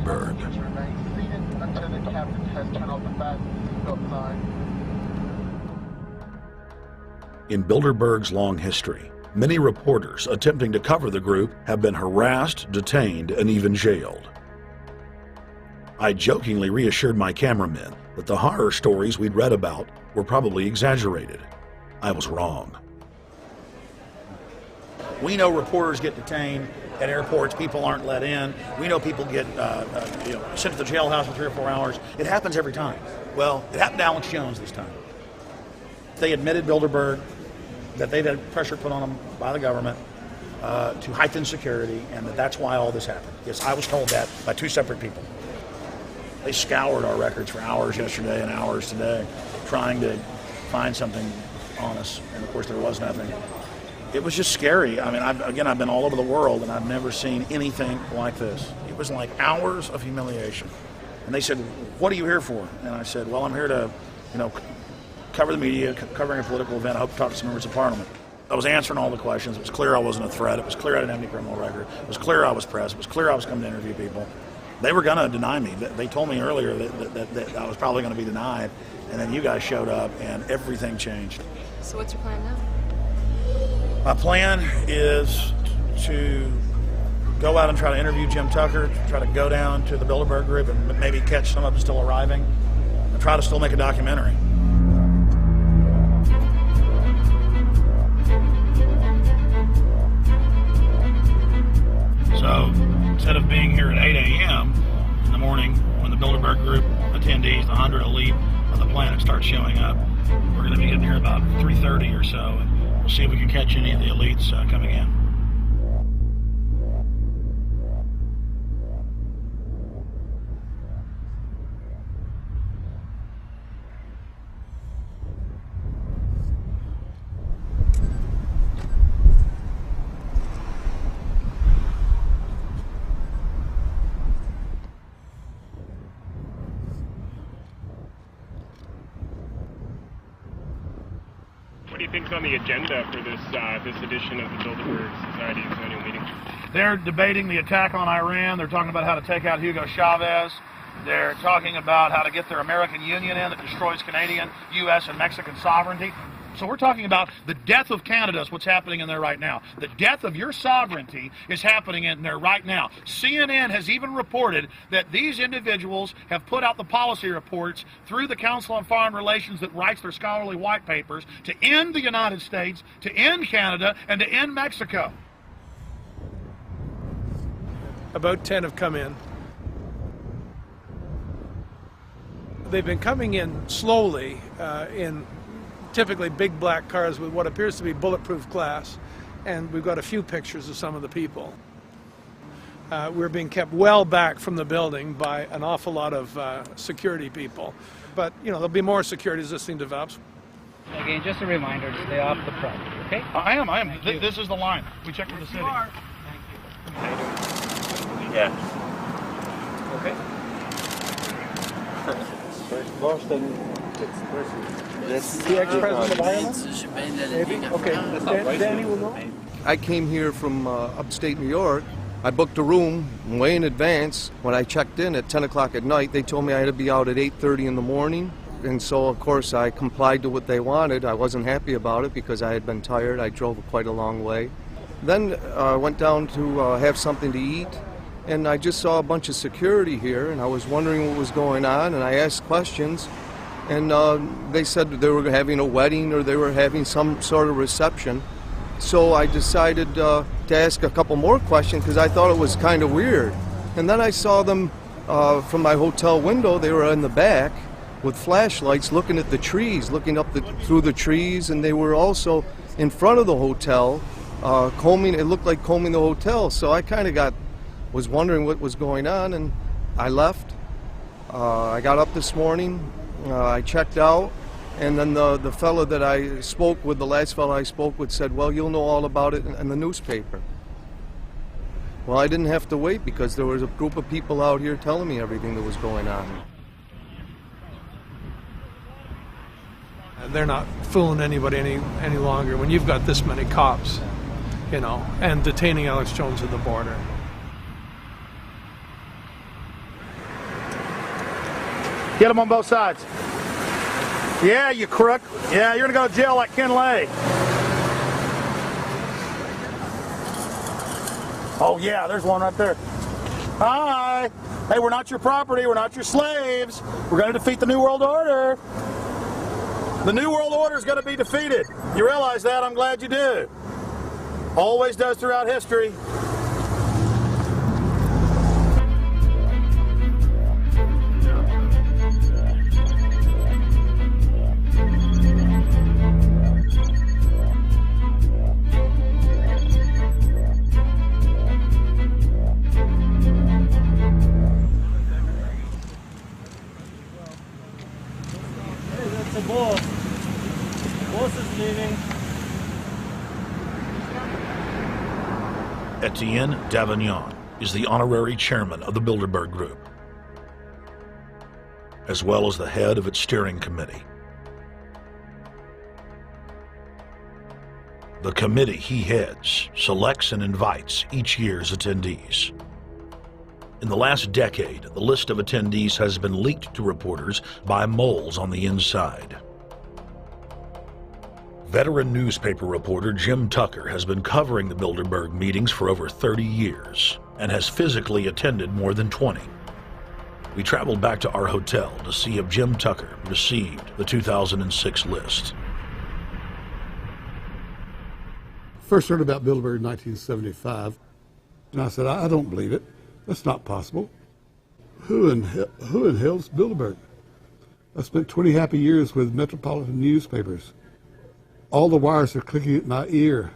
Bilderberg. In Bilderberg's long history, many reporters attempting to cover the group have been harassed, detained, and even jailed. I jokingly reassured my cameramen that the horror stories we'd read about were probably exaggerated. I was wrong. We know reporters get detained at airports, people aren't let in. We know people get sent to the jailhouse for 3 or 4 hours. It happens every time. Well, it happened to Alex Jones this time. They admitted Bilderberg that they'd had pressure put on them by the government to heighten security, and that's why all this happened. Yes, I was told that by 2 separate people. They scoured our records for hours yesterday and hours today, trying to find something on us, and of course there was nothing. It was just scary. I mean, I've been all over the world, and I've never seen anything like this. It was like hours of humiliation. And they said, "What are you here for?" And I said, "Well, I'm here to, cover the media, covering a political event. I hope to talk to some members of Parliament." I was answering all the questions. It was clear I wasn't a threat. It was clear I didn't have any criminal record. It was clear I was press. It was clear I was coming to interview people. They were going to deny me. They told me earlier that I was probably going to be denied, and then you guys showed up, and everything changed. So what's your plan now? My plan is to go out and try to interview Jim Tucker, try to go down to the Bilderberg group and maybe catch some of them still arriving, and try to still make a documentary. So instead of being here at 8 a.m. in the morning when the Bilderberg group attendees, the 100 elite of the planet, start showing up, we're going to be getting here about 3:30 or so, and we'll see if we can catch any of the elites coming in. What do you think's on the agenda for this edition of the Bilderberg Society's annual meeting? They're debating the attack on Iran. They're talking about how to take out Hugo Chavez. They're talking about how to get their American Union in that destroys Canadian, U.S., and Mexican sovereignty. So we're talking about the death of Canada is what's happening in there right now. The death of your sovereignty is happening in there right now. CNN has even reported that these individuals have put out the policy reports through the Council on Foreign Relations that writes their scholarly white papers to end the United States, to end Canada, and to end Mexico. About 10 have come in. They've been coming in slowly in typically big black cars with what appears to be bulletproof glass, and we've got a few pictures of some of the people. We're being kept well back from the building by an awful lot of security people, but there'll be more security as this thing develops. Again, just a reminder to stay off the property, okay? I am. This is the line. We checked with the city. Thank you. Yeah. Okay. That's the ex-president of Ireland? Maybe? Okay, Danny will know. I came here from upstate New York. I booked a room way in advance. When I checked in at 10 o'clock at night, they told me I had to be out at 8:30 in the morning. And so, of course, I complied to what they wanted. I wasn't happy about it because I had been tired. I drove quite a long way. Then I went down to have something to eat, and I just saw a bunch of security here, and I was wondering what was going on, and I asked questions. And they said they were having a wedding or they were having some sort of reception. So I decided to ask a couple more questions because I thought it was kind of weird. And then I saw them from my hotel window. They were in the back with flashlights looking at the trees, looking up through the trees, and they were also in front of the hotel combing. It looked like combing the hotel. So I kind of was wondering what was going on, and I left. I got up this morning. I checked out, and then the fellow that I spoke with, the last fellow I spoke with, said, "Well, you'll know all about it in the newspaper." Well, I didn't have to wait because there was a group of people out here telling me everything that was going on. They're not fooling anybody any longer when you've got this many cops, and detaining Alex Jones at the border. Get them on both sides. Yeah, you crook. Yeah, you're going to go to jail like Ken Lay. Oh, yeah, there's one right there. Hi. Hey, we're not your property. We're not your slaves. We're going to defeat the New World Order. The New World Order is going to be defeated. You realize that? I'm glad you do. Always does throughout history. Etienne Davignon is the honorary chairman of the Bilderberg Group, as well as the head of its steering committee. The committee he heads selects and invites each year's attendees. In the last decade, the list of attendees has been leaked to reporters by moles on the inside. Veteran newspaper reporter Jim Tucker has been covering the Bilderberg meetings for over 30 years and has physically attended more than 20. We traveled back to our hotel to see if Jim Tucker received the 2006 list. First heard about Bilderberg in 1975, and I said, I don't believe it. That's not possible. Who in hell's Bilderberg? I spent 20 happy years with metropolitan newspapers. All the wires are clicking at my ear.